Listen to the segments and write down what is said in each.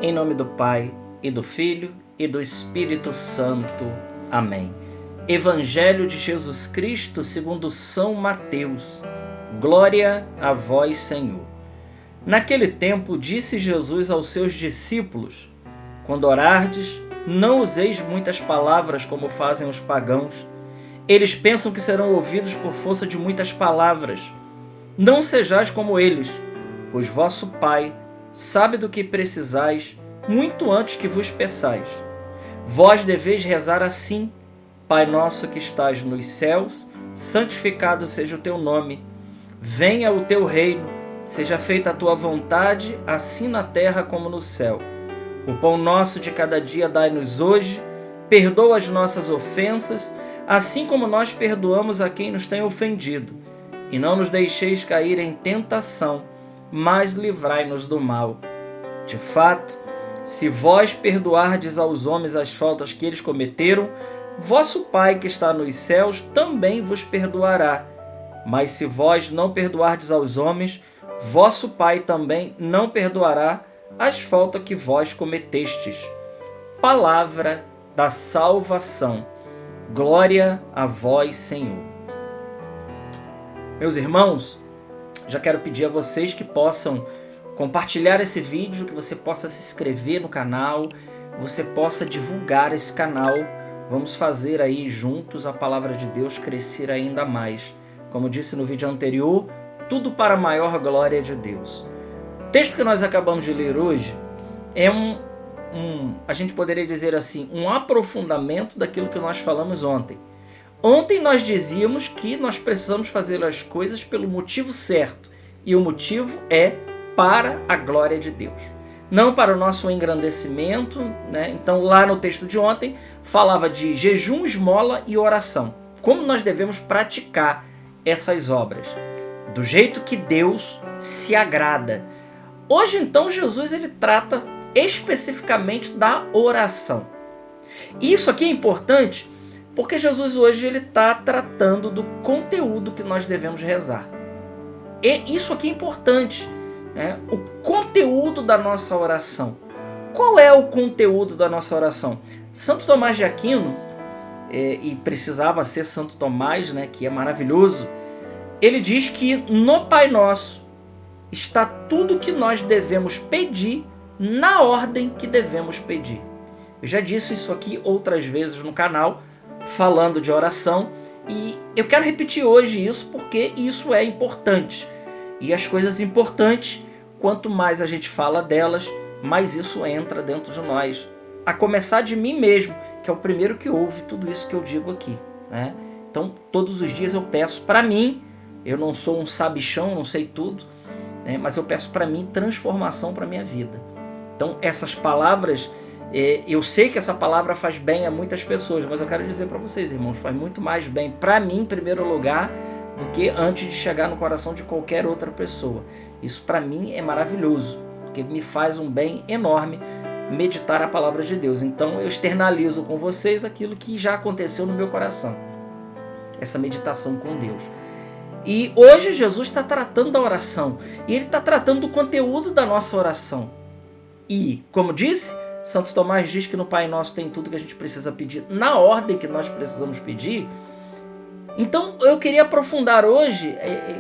Em nome do Pai, e do Filho, e do Espírito Santo. Amém. Evangelho de Jesus Cristo segundo São Mateus. Glória a vós, Senhor. Naquele tempo disse Jesus aos seus discípulos: quando orardes, não useis muitas palavras como fazem os pagãos. Eles pensam que serão ouvidos por força de muitas palavras. Não sejais como eles, pois vosso Pai sabe do que precisais muito antes que vos peçais. Vós deveis rezar assim: Pai nosso que estás nos céus, santificado seja o teu nome. Venha o teu reino, seja feita a tua vontade, assim na terra como no céu. O pão nosso de cada dia dai-nos hoje, perdoa as nossas ofensas, assim como nós perdoamos a quem nos tem ofendido. E não nos deixeis cair em tentação, mas livrai-nos do mal. De fato, se vós perdoardes aos homens as faltas que eles cometeram, vosso Pai que está nos céus também vos perdoará. Mas se vós não perdoardes aos homens, vosso Pai também não perdoará as faltas que vós cometestes. Palavra da salvação. Glória a vós, Senhor. Meus irmãos, já quero pedir a vocês que possam compartilhar esse vídeo, que você possa se inscrever no canal, você possa divulgar esse canal. Vamos fazer aí juntos a palavra de Deus crescer ainda mais. Como disse no vídeo anterior, tudo para a maior glória de Deus. O texto que nós acabamos de ler hoje é a gente poderia dizer assim, um aprofundamento daquilo que nós falamos ontem. Ontem nós dizíamos que nós precisamos fazer as coisas pelo motivo certo. E o motivo é para a glória de Deus. Não para o nosso engrandecimento, né? Então lá no texto de ontem falava de jejum, esmola e oração. Como nós devemos praticar essas obras? Do jeito que Deus se agrada. Hoje então Jesus ele trata especificamente da oração. E isso aqui é importante porque Jesus hoje ele está tratando do conteúdo que nós devemos rezar. E isso aqui é importante, né? O conteúdo da nossa oração. Qual é o conteúdo da nossa oração? Santo Tomás de Aquino, e precisava ser Santo Tomás, né, que é maravilhoso, ele diz que no Pai Nosso está tudo que nós devemos pedir na ordem que devemos pedir. Eu já disse isso aqui outras vezes no canal, falando de oração, e eu quero repetir hoje isso porque isso é importante. E as coisas importantes, quanto mais a gente fala delas, mais isso entra dentro de nós. A começar de mim mesmo, que é o primeiro que ouve tudo isso que eu digo aqui, né? Então, todos os dias eu peço para mim, eu não sou um sabichão, não sei tudo, né? Mas eu peço para mim transformação para a minha vida. Então, essas palavras, eu sei que essa palavra faz bem a muitas pessoas, mas eu quero dizer para vocês, irmãos, faz muito mais bem para mim, em primeiro lugar, do que antes de chegar no coração de qualquer outra pessoa. Isso para mim é maravilhoso, porque me faz um bem enorme meditar a palavra de Deus. Então eu externalizo com vocês aquilo que já aconteceu no meu coração, essa meditação com Deus. E hoje Jesus está tratando da oração, e ele está tratando do conteúdo da nossa oração. E, como disse, Santo Tomás diz que no Pai Nosso tem tudo que a gente precisa pedir na ordem que nós precisamos pedir. Então eu queria aprofundar hoje,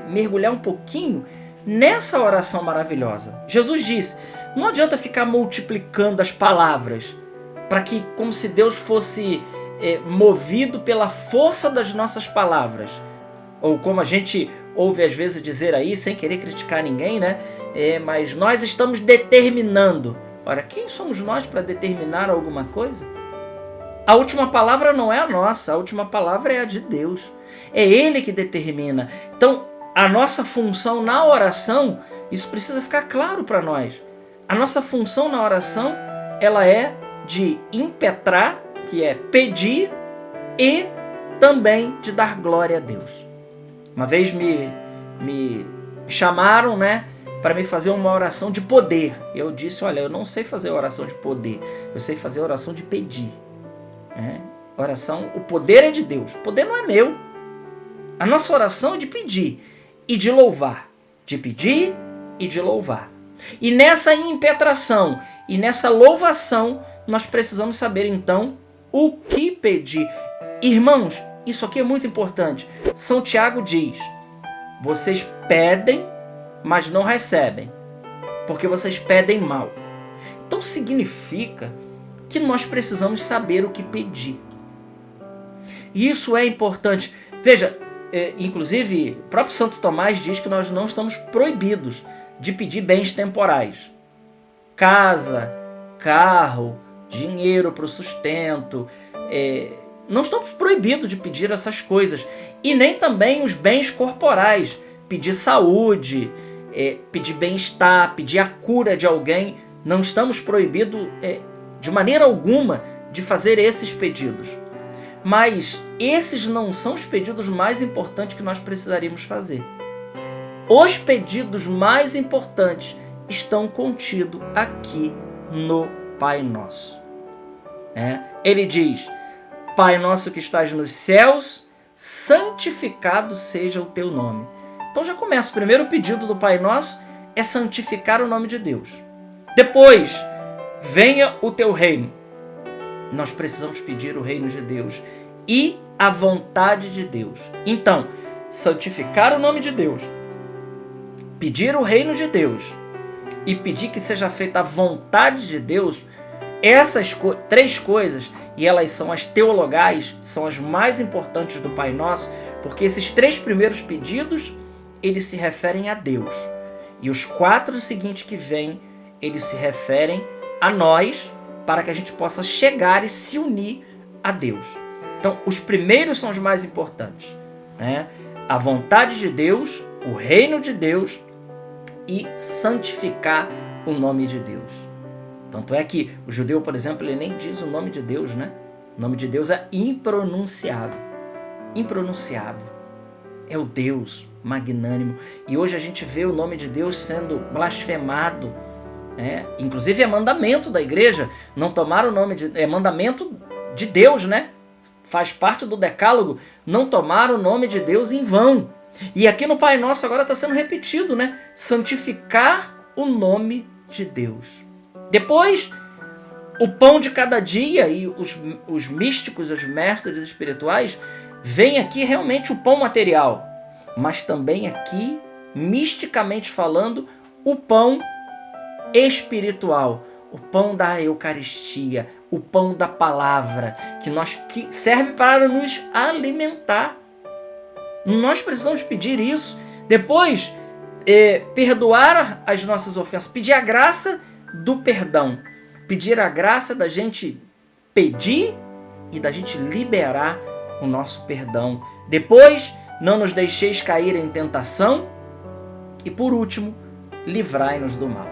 mergulhar um pouquinho nessa oração maravilhosa. Jesus disse, não adianta ficar multiplicando as palavras, para que como se Deus fosse movido pela força das nossas palavras. Ou como a gente ouve às vezes dizer aí, sem querer criticar ninguém, né? Mas nós estamos determinando. Ora, quem somos nós para determinar alguma coisa? A última palavra não é a nossa, a última palavra é a de Deus. É Ele que determina. Então, a nossa função na oração, isso precisa ficar claro para nós. A nossa função na oração, ela é de impetrar, que é pedir, e também de dar glória a Deus. Uma vez me chamaram, né, para me fazer uma oração de poder. Eu disse, olha, eu não sei fazer oração de poder, eu sei fazer oração de pedir. Oração, o poder é de Deus, o poder não é meu. A nossa oração é de pedir e de louvar, de pedir e de louvar. E nessa impetração e nessa louvação, nós precisamos saber então o que pedir. Irmãos, isso aqui é muito importante. São Tiago diz: vocês pedem, mas não recebem, porque vocês pedem mal. Então significa que nós precisamos saber o que pedir. E isso é importante. Veja, inclusive, o próprio Santo Tomás diz que nós não estamos proibidos de pedir bens temporais. Casa, carro, dinheiro para o sustento. Não estamos proibidos de pedir essas coisas. E nem também os bens corporais. Pedir saúde, pedir bem-estar, pedir a cura de alguém. Não estamos proibidos de maneira alguma de fazer esses pedidos. Mas esses não são os pedidos mais importantes que nós precisaríamos fazer. Os pedidos mais importantes estão contidos aqui no Pai Nosso. Ele diz: Pai nosso que estás nos céus, santificado seja o teu nome. Então já começa. O primeiro pedido do Pai Nosso é santificar o nome de Deus. Depois, venha o teu reino. Nós precisamos pedir o reino de Deus e a vontade de Deus. Então, santificar o nome de Deus, pedir o reino de Deus e pedir que seja feita a vontade de Deus, essas três coisas, e elas são as teologais, são as mais importantes do Pai Nosso, porque esses três primeiros pedidos, eles se referem a Deus. E os 4 seguintes que vêm, eles se referem a nós, para que a gente possa chegar e se unir a Deus. Então, os primeiros são os mais importantes, A vontade de Deus, o reino de Deus e santificar o nome de Deus. Tanto é que o judeu, por exemplo, ele nem diz o nome de Deus, O nome de Deus é impronunciável. Impronunciável. É o Deus magnânimo. E hoje a gente vê o nome de Deus sendo blasfemado. Inclusive é mandamento da igreja não tomar o nome de... É mandamento de Deus, Faz parte do decálogo não tomar o nome de Deus em vão. E aqui no Pai Nosso agora está sendo repetido, Santificar o nome de Deus. Depois, o pão de cada dia, e os místicos, os mestres espirituais, vem aqui realmente o pão material, mas também aqui, misticamente falando, o pão espiritual, o pão da Eucaristia, o pão da palavra, que serve para nos alimentar. Nós precisamos pedir isso. Depois, perdoar as nossas ofensas, pedir a graça do perdão, pedir a graça da gente pedir e da gente liberar o nosso perdão. Depois, não nos deixeis cair em tentação. E por último, livrai-nos do mal.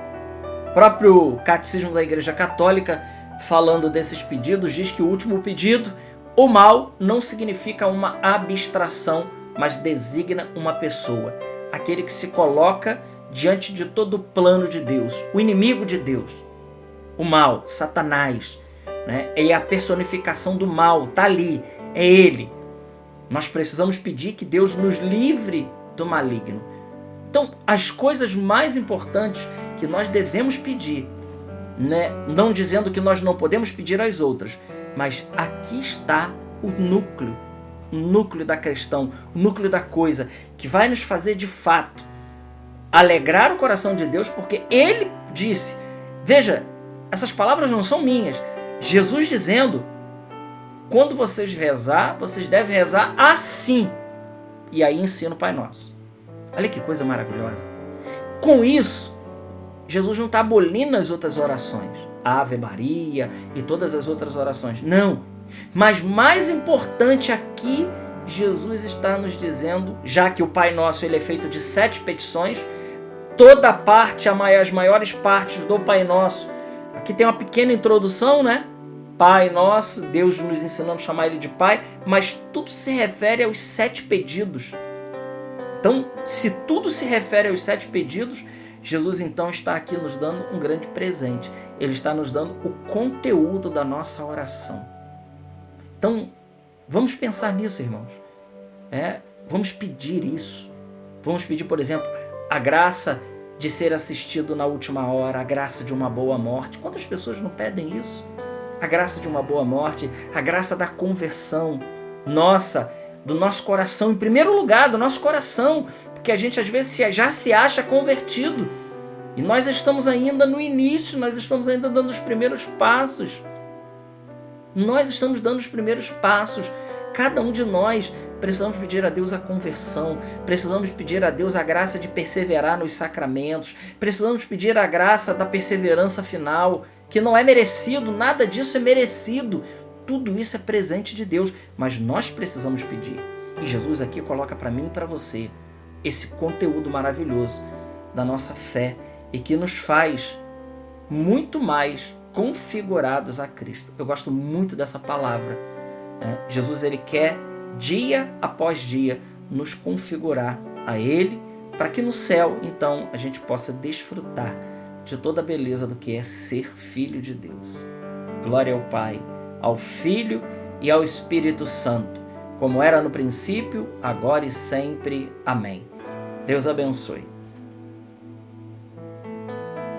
O próprio Catecismo da Igreja Católica, falando desses pedidos, diz que o último pedido, o mal, não significa uma abstração, mas designa uma pessoa. Aquele que se coloca diante de todo o plano de Deus, o inimigo de Deus, o mal, Satanás, é a personificação do mal, está ali, é ele. Nós precisamos pedir que Deus nos livre do maligno. Então, as coisas mais importantes que nós devemos pedir, não dizendo que nós não podemos pedir as outras, mas aqui está o núcleo da questão, o núcleo da coisa, que vai nos fazer de fato alegrar o coração de Deus, porque Ele disse, veja, essas palavras não são minhas, Jesus dizendo, quando vocês rezar, vocês devem rezar assim, e aí ensina o Pai Nosso. Olha que coisa maravilhosa. Com isso, Jesus não está abolindo as outras orações, a Ave Maria e todas as outras orações, não, mas mais importante aqui, Jesus está nos dizendo, já que o Pai Nosso ele é feito de 7 petições, toda parte, as maiores partes do Pai Nosso, aqui tem uma pequena introdução, Pai Nosso, Deus nos ensinando a chamar Ele de Pai, mas tudo se refere aos 7 pedidos. Então, se tudo se refere aos 7 pedidos, Jesus então está aqui nos dando um grande presente. Ele está nos dando o conteúdo da nossa oração. Então, vamos pensar nisso, irmãos. Vamos pedir isso. Vamos pedir, por exemplo, a graça de ser assistido na última hora, a graça de uma boa morte. Quantas pessoas não pedem isso? A graça de uma boa morte, a graça da conversão nossa, do nosso coração, em primeiro lugar, do nosso coração, porque a gente às vezes já se acha convertido e nós estamos ainda no início, nós estamos ainda dando os primeiros passos. Nós estamos dando os primeiros passos. Cada um de nós precisamos pedir a Deus a conversão, precisamos pedir a Deus a graça de perseverar nos sacramentos, precisamos pedir a graça da perseverança final, que não é merecido, nada disso é merecido, tudo isso é presente de Deus, mas nós precisamos pedir. E Jesus aqui coloca para mim e para você esse conteúdo maravilhoso da nossa fé e que nos faz muito mais configurados a Cristo. Eu gosto muito dessa palavra. Jesus ele quer, dia após dia, nos configurar a Ele, para que no céu, então, a gente possa desfrutar de toda a beleza do que é ser filho de Deus. Glória ao Pai, ao Filho e ao Espírito Santo, como era no princípio, agora e sempre. Amém. Deus abençoe.